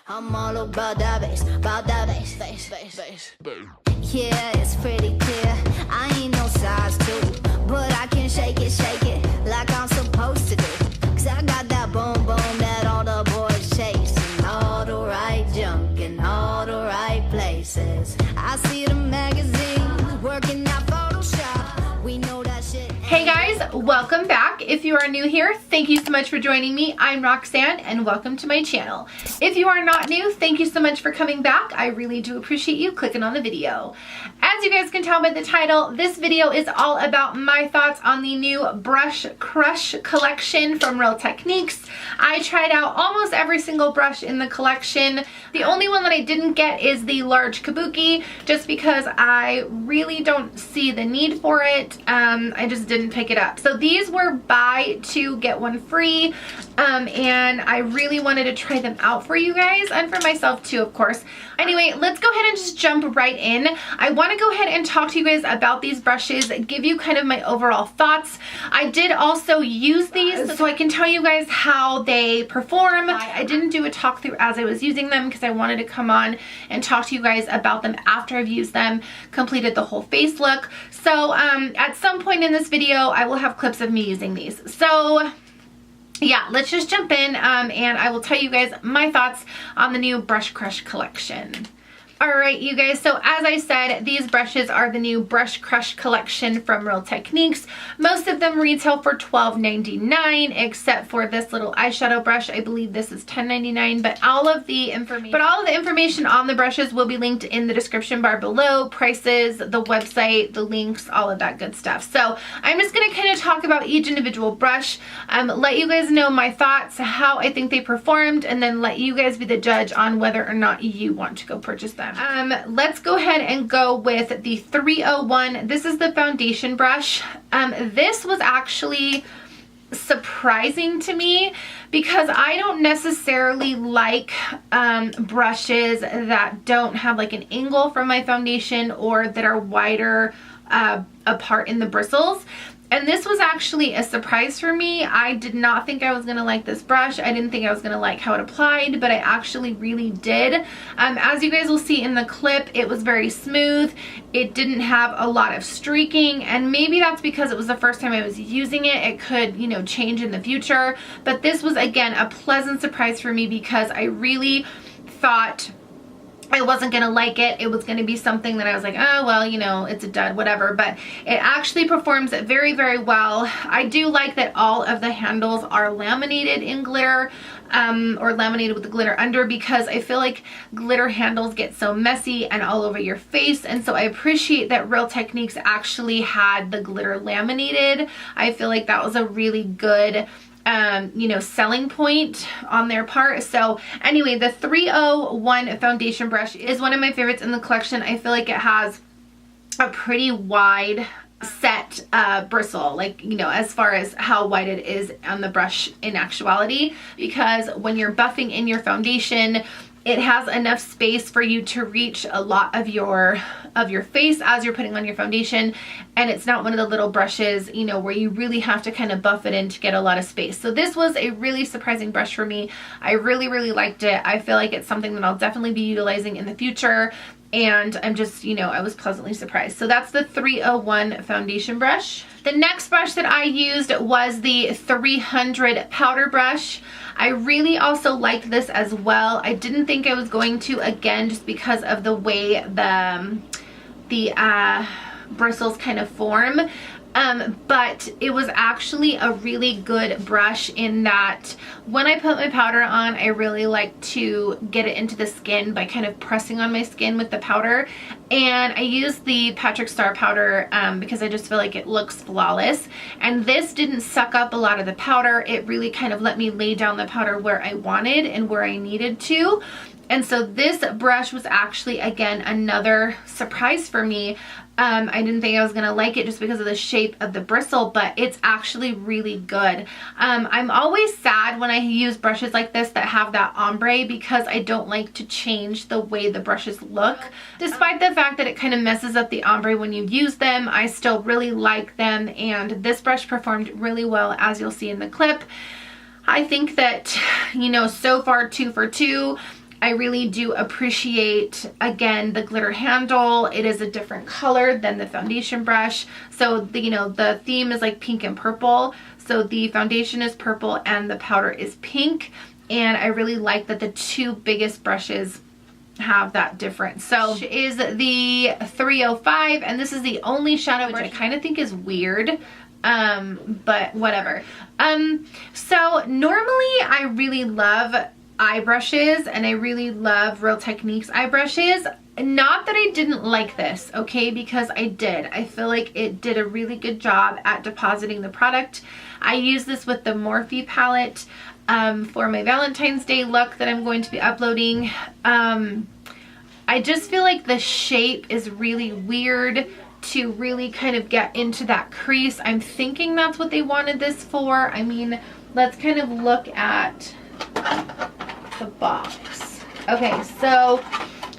I'm all about that bass, bass. Yeah, it's pretty clear. I ain't no size 2, but I can shake it like I'm supposed to do. Cause I got that boom boom that all the boys chasing. All the right junk in all the right places. I see the magazines working out Photoshop. We know that shit. Hey guys, welcome back. If you are new here, thank you so much for joining me. I'm Roxanne and welcome to my channel. If you are not new, thank you so much for coming back. I really do appreciate you clicking on the video. As you guys can tell by the title, this video is all about my thoughts on the new Brush Crush collection from Real Techniques. I tried out almost every single brush in the collection. The only one that I didn't get is the large kabuki, just because I really don't see the need for it. I just didn't pick it up. So these were buy 2 get 1 free, and I really wanted to try them out for you guys and for myself too, of course. Anyway, let's go ahead and just jump right in. I want to go ahead and talk to you guys about these brushes, give you kind of my overall thoughts. I did also use these so I can tell you guys how they perform. I didn't do a talk through as I was using them because I wanted to come on and talk to you guys about them after I've used them, completed the whole face look. So at some point in this video, I will have clips of me using these. So yeah, let's just jump in and I will tell you guys my thoughts on the new Brush Crush collection. Alright you guys, so as I said, these brushes are the new Brush Crush collection from Real Techniques. Most of them retail for $12.99 except for this little eyeshadow brush. I believe this is $10.99, but all of the information on the brushes will be linked in the description bar below. Prices, the website, the links, all of that good stuff. So I'm just going to kind of talk about each individual brush, let you guys know my thoughts, how I think they performed, and then let you guys be the judge on whether or not you want to go purchase them. Let's go ahead and go with the 301. This is the foundation brush. This was actually surprising to me because I don't necessarily like brushes that don't have like an angle from my foundation or that are wider apart in the bristles. And this was actually a surprise for me. I did not think I was going to like this brush. I didn't think I was going to like how it applied, but I actually really did. As you guys will see in the clip, it was very smooth. It didn't have a lot of streaking, and maybe that's because it was the first time I was using it. It could, you know, change in the future. But this was, again, a pleasant surprise for me because I really thought I wasn't going to like it. It was going to be something that I was like, oh, well, you know, it's a dud, whatever. But it actually performs very, very well. I do like that all of the handles are laminated in glitter, or laminated with the glitter under, because I feel like glitter handles get so messy and all over your face. And so I appreciate that Real Techniques actually had the glitter laminated. I feel like that was a really good you know, selling point on their part. So anyway, the 301 foundation brush is one of my favorites in the collection. I feel like it has a pretty wide set bristle, like, you know, as far as how wide it is on the brush in actuality, because when you're buffing in your foundation, it has enough space for you to reach a lot of your face as you're putting on your foundation, and it's not one of the little brushes, you know, where you really have to kind of buff it in to get a lot of space. So this was a really surprising brush for me. I really, really liked it. I feel like it's something that I'll definitely be utilizing in the future, and I'm just, you know, I was pleasantly surprised. So that's the 301 foundation brush. The next brush that I used was the 300 powder brush. I really also liked this as well. I didn't think I was going to, again, just because of the way the bristles kind of form. But it was actually a really good brush in that when I put my powder on, I really like to get it into the skin by kind of pressing on my skin with the powder. And I used the Patrick Star powder because I just feel like it looks flawless. And this didn't suck up a lot of the powder. It really kind of let me lay down the powder where I wanted and where I needed to. And so this brush was actually, again, another surprise for me. I didn't think I was going to like it just because of the shape of the bristle, but it's actually really good. I'm always sad when I use brushes like this that have that ombre because I don't like to change the way the brushes look. Despite the fact that it kind of messes up the ombre when you use them, I still really like them, and this brush performed really well, as you'll see in the clip. I think that, you know, so far 2 for 2. I really do appreciate, again, the glitter handle. It is a different color than the foundation brush. So, the theme is like pink and purple. So the foundation is purple and the powder is pink. And I really like that the two biggest brushes have that difference. So is the 305, and this is the only shadow, which I kind of think is weird. But whatever. So normally I really love eye brushes, and I really love Real Techniques eye brushes. Not that I didn't like this, okay, because I did. I feel like it did a really good job at depositing the product. I use this with the Morphe palette for my Valentine's Day look that I'm going to be uploading. I just feel like the shape is really weird to really kind of get into that crease. I'm thinking that's what they wanted this for. I mean, let's kind of look at the box. Okay, so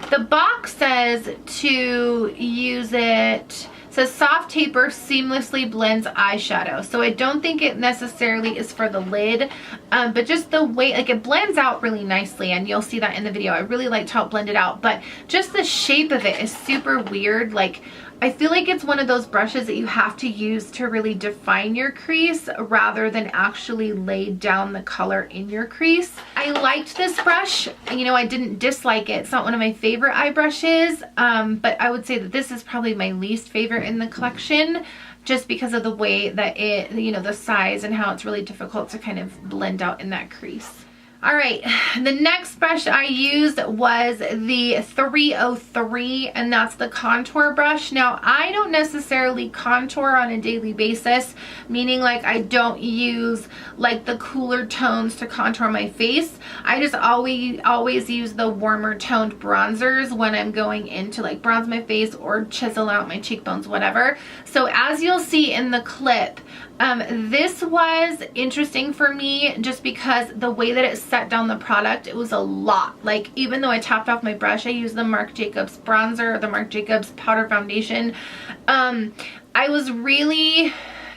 the box says to use it, says soft taper seamlessly blends eyeshadow. So I don't think it necessarily is for the lid, but just the way, like, it blends out really nicely, and you'll see that in the video. I really liked how it blended out, but just the shape of it is super weird. Like, I feel like it's one of those brushes that you have to use to really define your crease rather than actually lay down the color in your crease. I liked this brush. I didn't dislike it. It's not one of my favorite eye brushes, but I would say that this is probably my least favorite in the collection, just because of the way that it, the size and how it's really difficult to kind of blend out in that crease. All right, the next brush I used was the 303, and that's the contour brush. Now, I don't necessarily contour on a daily basis, meaning like I don't use like the cooler tones to contour my face. I just always use the warmer toned bronzers when I'm going in to like bronze my face or chisel out my cheekbones, whatever. So as you'll see in the clip, this was interesting for me just because the way that it set down the product, it was a lot. Like, even though I tapped off my brush, I used the Marc Jacobs bronzer, the Marc Jacobs powder foundation. I was really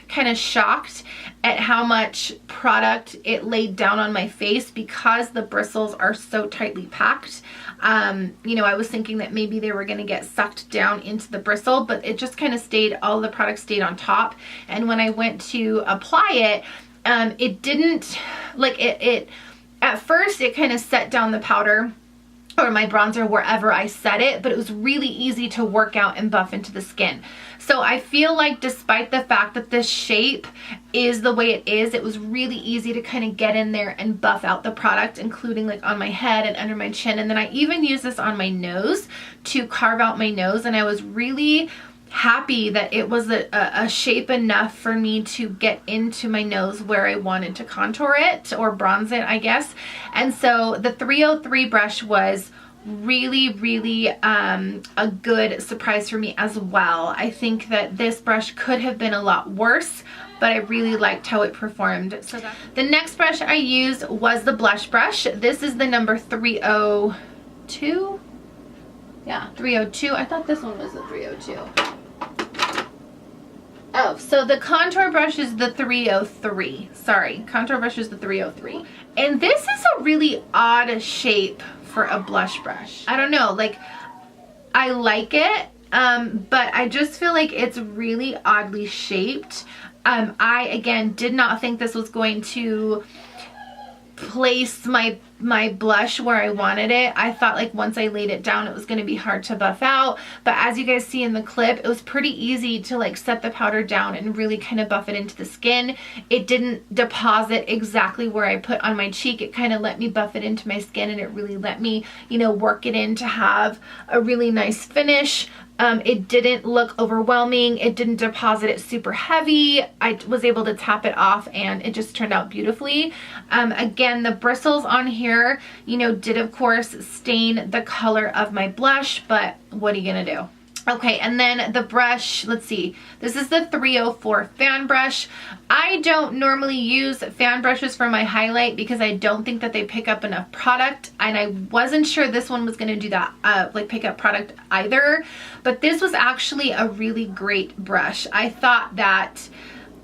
kind of shocked at how much product it laid down on my face because the bristles are so tightly packed. I was thinking that maybe they were going to get sucked down into the bristle, but it just kind of stayed, all the product stayed on top. And when I went to apply it, it didn't, like, it at first it kind of set down the powder or my bronzer wherever I set it, but it was really easy to work out and buff into the skin. So I feel like despite the fact that this shape is the way it is, it was really easy to kind of get in there and buff out the product, including like on my head and under my chin. And then I even used this on my nose to carve out my nose, and I was really happy that it was a shape enough for me to get into my nose where I wanted to contour it or bronze it, I guess. And so the 303 brush was really a good surprise for me as well. I think that this brush could have been a lot worse, but I really liked how it performed. So the next brush I used was the blush brush. This is the number 302. Yeah, 302. I thought this one was the 302. Oh, so the contour brush is the 303. Sorry, contour brush is the 303. And this is a really odd shape for a blush brush. I don't know, like, I like it, but I just feel like it's really oddly shaped. I, again, did not think this was going to place my blush where I wanted it. I thought like once I laid it down it was going to be hard to buff out, but as you guys see in the clip, it was pretty easy to like set the powder down and really kind of buff it into the skin. It didn't deposit exactly where I put on my cheek. It kind of let me buff it into my skin, and it really let me, work it in to have a really nice finish. It didn't look overwhelming. It didn't deposit it super heavy. I was able to tap it off and it just turned out beautifully. Again, the bristles on here, did of course stain the color of my blush, but what are you gonna do? Okay, and then the brush, let's see, this is the 304 fan brush. I don't normally use fan brushes for my highlight because I don't think that they pick up enough product, and I wasn't sure this one was going to do that, like pick up product either, but this was actually a really great brush. I thought that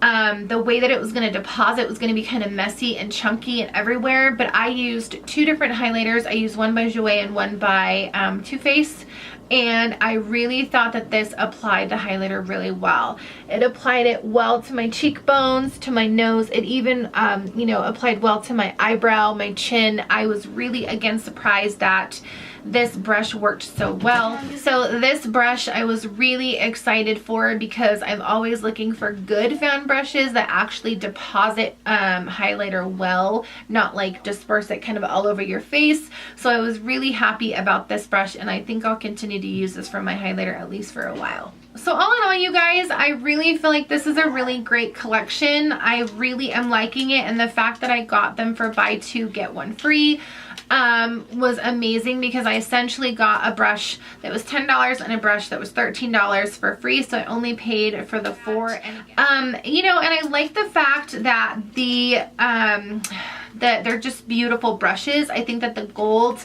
the way that it was going to deposit was going to be kind of messy and chunky and everywhere, but I used 2 different highlighters. I used one by Jouer and one by Too Faced, and I really thought that this applied the highlighter really well. It applied it well to my cheekbones, to my nose. It even, you know, applied well to my eyebrow, my chin. I was really, again, surprised that this brush worked so well. So this brush I was really excited for because I'm always looking for good fan brushes that actually deposit highlighter well, not like disperse it kind of all over your face. So I was really happy about this brush, and I think I'll continue to use this for my highlighter at least for a while. So all in all, you guys, I really feel like this is a really great collection. I really am liking it, and the fact that I got them for buy 2 get 1 free was amazing, because I essentially got a brush that was $10 and a brush that was $13 for free, so I only paid for the 4. And you know, and I like the fact that the that they're just beautiful brushes. I think that the gold,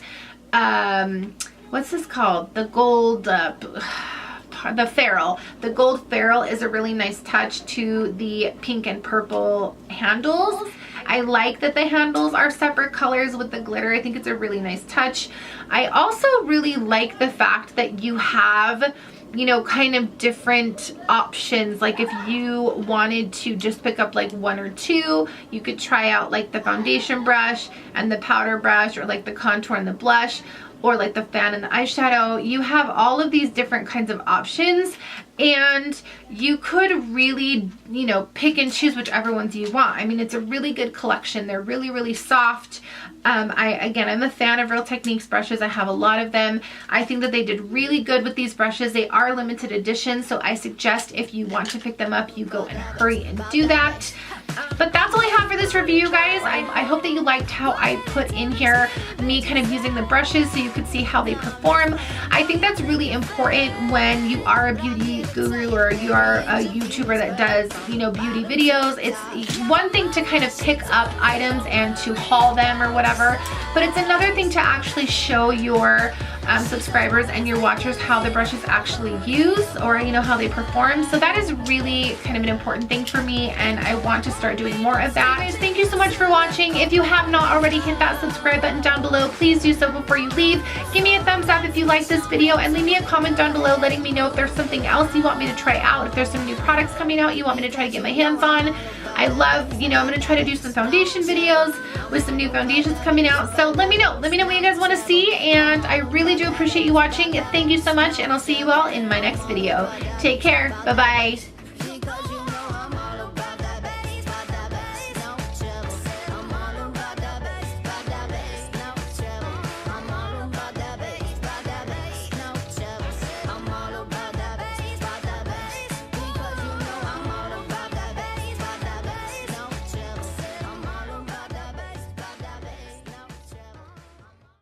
what's this called? The gold, the ferrule. The gold ferrule is a really nice touch to the pink and purple handles. I like that the handles are separate colors with the glitter. I think it's a really nice touch. I also really like the fact that you have, you know, kind of different options. Like if you wanted to just pick up like 1 or 2, you could try out like the foundation brush and the powder brush, or like the contour and the blush, or like the fan and the eyeshadow. You have all of these different kinds of options, and you could really, you know, pick and choose whichever ones you want. I mean, it's a really good collection. They're really, really soft. Again, I'm a fan of Real Techniques brushes. I have a lot of them. I think that they did really good with these brushes. They are limited edition, so I suggest if you want to pick them up, you go and hurry and do that. But that's all I have for this review, you guys. I hope that you liked how I put in here me kind of using the brushes so you could see how they perform. I think that's really important when you are a beauty guru or you are a YouTuber that does, you know, beauty videos. It's one thing to kind of pick up items and to haul them or whatever, but it's another thing to actually show your subscribers and your watchers how the brushes actually use, or you know, how they perform. So that is really kind of an important thing for me, and I want to start doing more of that. Guys, thank you so much for watching. If you have not already, hit that subscribe button down below. Please do so before you leave. Give me a thumbs up if you like this video, and leave me a comment down below letting me know if there's something else you want me to try out, if there's some new products coming out you want me to try to get my hands on. I love, you know, I'm going to try to do some foundation videos with some new foundations coming out. So let me know what you guys want to see, and I really do appreciate you watching. Thank you so much, and I'll see you all in my next video. Take care. Bye-bye.